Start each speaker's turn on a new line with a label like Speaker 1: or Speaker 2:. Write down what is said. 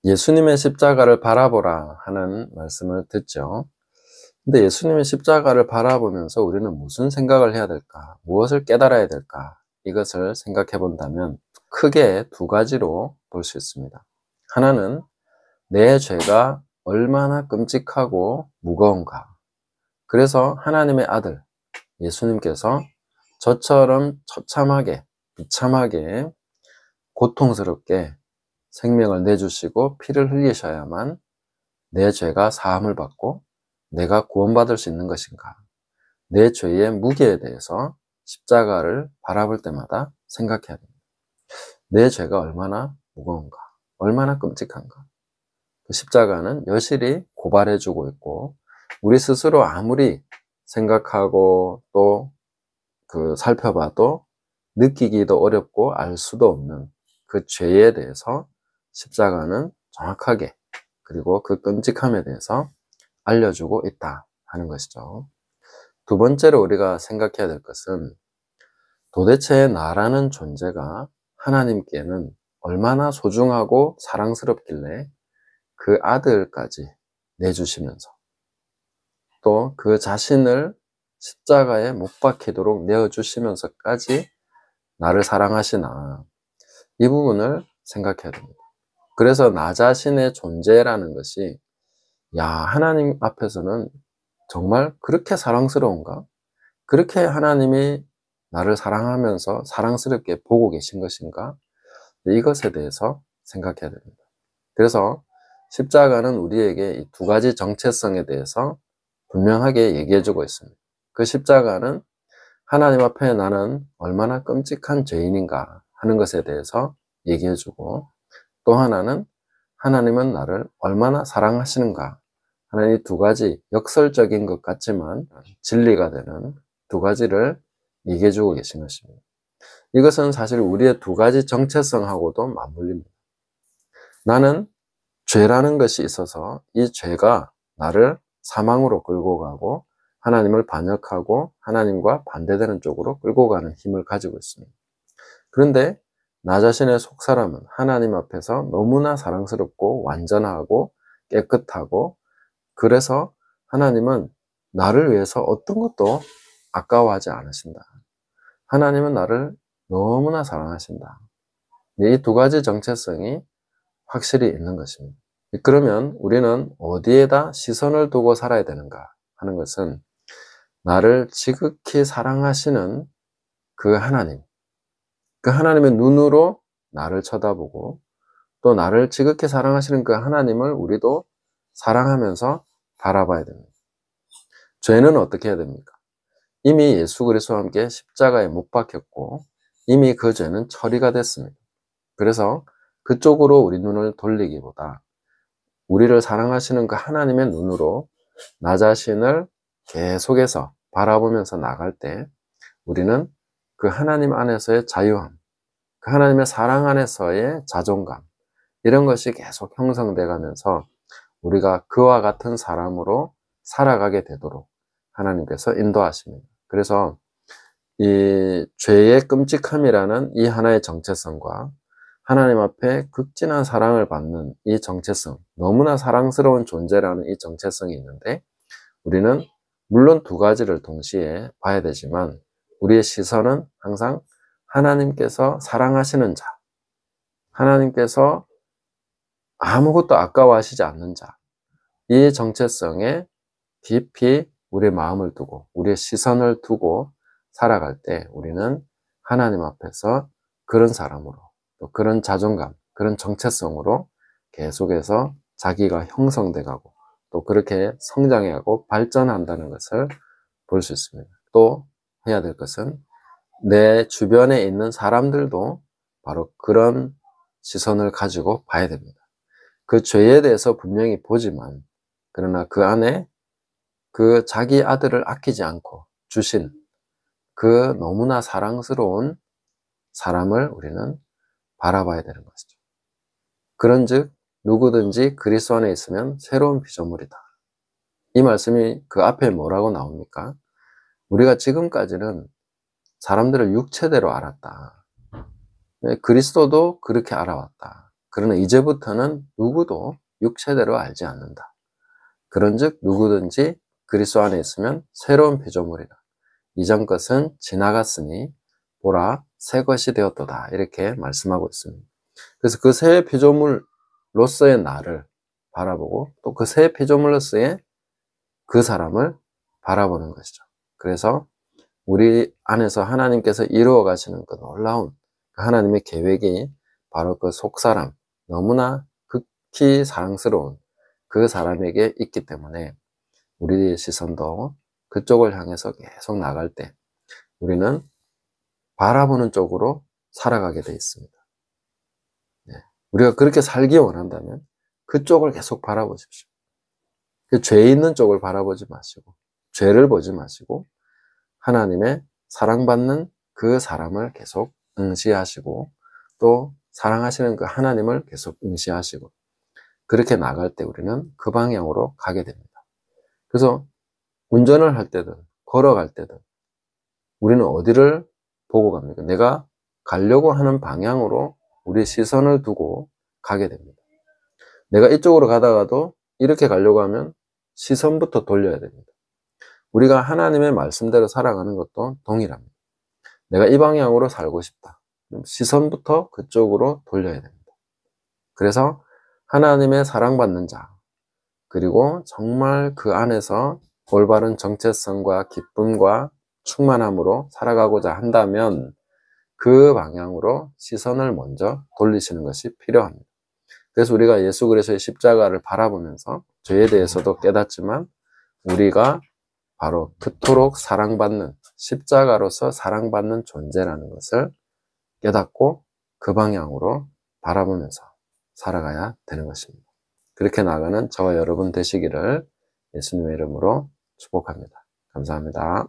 Speaker 1: 예수님의 십자가를 바라보라 하는 말씀을 듣죠. 근데 예수님의 십자가를 바라보면서 우리는 무슨 생각을 해야 될까? 무엇을 깨달아야 될까? 이것을 생각해 본다면 크게 두 가지로 볼 수 있습니다. 하나는 내 죄가 얼마나 끔찍하고 무거운가. 그래서 하나님의 아들 예수님께서 저처럼 처참하게, 비참하게, 고통스럽게 생명을 내주시고 피를 흘리셔야만 내 죄가 사함을 받고 내가 구원받을 수 있는 것인가? 내 죄의 무게에 대해서 십자가를 바라볼 때마다 생각해야 됩니다. 내 죄가 얼마나 무거운가? 얼마나 끔찍한가? 그 십자가는 여실히 고발해주고 있고 우리 스스로 아무리 생각하고 또 살펴봐도 느끼기도 어렵고 알 수도 없는 그 죄에 대해서 십자가는 정확하게 그리고 그 끔찍함에 대해서 알려주고 있다 하는 것이죠. 두 번째로 우리가 생각해야 될 것은 도대체 나라는 존재가 하나님께는 얼마나 소중하고 사랑스럽길래 그 아들까지 내주시면서 또 그 자신을 십자가에 못 박히도록 내어주시면서까지 나를 사랑하시나, 이 부분을 생각해야 됩니다. 그래서 나 자신의 존재라는 것이 하나님 앞에서는 정말 그렇게 사랑스러운가? 그렇게 하나님이 나를 사랑하면서 사랑스럽게 보고 계신 것인가? 이것에 대해서 생각해야 됩니다. 그래서 십자가는 우리에게 이 두 가지 정체성에 대해서 분명하게 얘기해주고 있습니다. 그 십자가는 하나님 앞에 나는 얼마나 끔찍한 죄인인가 하는 것에 대해서 얘기해주고, 또 하나는 하나님은 나를 얼마나 사랑하시는가 하는 이 두 가지 역설적인 것 같지만 진리가 되는 두 가지를 얘기해주고 계신 것입니다. 이것은 사실 우리의 두 가지 정체성하고도 맞물립니다. 나는 죄라는 것이 있어서 이 죄가 나를 사망으로 끌고 가고 하나님을 반역하고 하나님과 반대되는 쪽으로 끌고 가는 힘을 가지고 있습니다. 그런데 나 자신의 속사람은 하나님 앞에서 너무나 사랑스럽고 완전하고 깨끗하고, 그래서 하나님은 나를 위해서 어떤 것도 아까워하지 않으신다. 하나님은 나를 너무나 사랑하신다. 이 두 가지 정체성이 확실히 있는 것입니다. 그러면 우리는 어디에다 시선을 두고 살아야 되는가 하는 것은 나를 지극히 사랑하시는 그 하나님, 그 하나님의 눈으로 나를 쳐다보고 또 나를 지극히 사랑하시는 그 하나님을 우리도 사랑하면서 바라봐야 됩니다. 죄는 어떻게 해야 됩니까? 이미 예수 그리스도와 함께 십자가에 못 박혔고 이미 그 죄는 처리가 됐습니다. 그래서 그쪽으로 우리 눈을 돌리기보다 우리를 사랑하시는 그 하나님의 눈으로 나 자신을 계속해서 바라보면서 나갈 때 우리는 그 하나님 안에서의 자유함, 그 하나님의 사랑 안에서의 자존감, 이런 것이 계속 형성돼 가면서 우리가 그와 같은 사람으로 살아가게 되도록 하나님께서 인도하십니다. 그래서 이 죄의 끔찍함이라는 이 하나의 정체성과 하나님 앞에 극진한 사랑을 받는 이 정체성, 너무나 사랑스러운 존재라는 이 정체성이 있는데, 우리는 물론 두 가지를 동시에 봐야 되지만 우리의 시선은 항상 하나님께서 사랑하시는 자, 하나님께서 아무것도 아까워하시지 않는 자, 이 정체성에 깊이 우리의 마음을 두고 우리의 시선을 두고 살아갈 때 우리는 하나님 앞에서 그런 사람으로, 또 그런 자존감, 그런 정체성으로 계속해서 자기가 형성돼 가고 또 그렇게 성장해가고 발전한다는 것을 볼 수 있습니다. 또 해야 될 것은 내 주변에 있는 사람들도 바로 그런 시선을 가지고 봐야 됩니다. 그 죄에 대해서 분명히 보지만, 그러나 그 안에 그 자기 아들을 아끼지 않고 주신 그 너무나 사랑스러운 사람을 우리는 바라봐야 되는 것이죠. 그런즉 누구든지 그리스도 안에 있으면 새로운 피조물이다. 이 말씀이 그 앞에 뭐라고 나옵니까? 우리가 지금까지는 사람들을 육체대로 알았다. 그리스도도 그렇게 알아왔다. 그러나 이제부터는 누구도 육체대로 알지 않는다. 그런즉 누구든지 그리스도 안에 있으면 새로운 피조물이라. 이전 것은 지나갔으니 보라 새 것이 되었도다. 이렇게 말씀하고 있습니다. 그래서 그 새 피조물로서의 나를 바라보고 또 그 새 피조물로서의 그 사람을 바라보는 것이죠. 그래서 우리 안에서 하나님께서 이루어 가시는 그 놀라운 하나님의 계획이 바로 그 속사람, 너무나 극히 사랑스러운 그 사람에게 있기 때문에 우리의 시선도 그쪽을 향해서 계속 나갈 때 우리는 바라보는 쪽으로 살아가게 돼 있습니다. 네. 우리가 그렇게 살기 원한다면 그쪽을 계속 바라보십시오. 그 죄 있는 쪽을 바라보지 마시고 죄를 보지 마시고 하나님의 사랑받는 그 사람을 계속 응시하시고 또 사랑하시는 그 하나님을 계속 응시하시고 그렇게 나갈 때 우리는 그 방향으로 가게 됩니다. 그래서 운전을 할 때든 걸어갈 때든 우리는 어디를 보고 갑니까? 내가 가려고 하는 방향으로 우리 시선을 두고 가게 됩니다. 내가 이쪽으로 가다가도 이렇게 가려고 하면 시선부터 돌려야 됩니다. 우리가 하나님의 말씀대로 살아가는 것도 동일합니다. 내가 이 방향으로 살고 싶다. 그럼 시선부터 그쪽으로 돌려야 됩니다. 그래서 하나님의 사랑받는 자, 그리고 정말 그 안에서 올바른 정체성과 기쁨과 충만함으로 살아가고자 한다면 그 방향으로 시선을 먼저 돌리시는 것이 필요합니다. 그래서 우리가 예수 그리스도의 십자가를 바라보면서 죄에 대해서도 깨닫지만 우리가 바로 그토록 사랑받는 십자가로서 사랑받는 존재라는 것을 깨닫고 그 방향으로 바라보면서 살아가야 되는 것입니다. 그렇게 나가는 저와 여러분 되시기를 예수님의 이름으로 축복합니다. 감사합니다.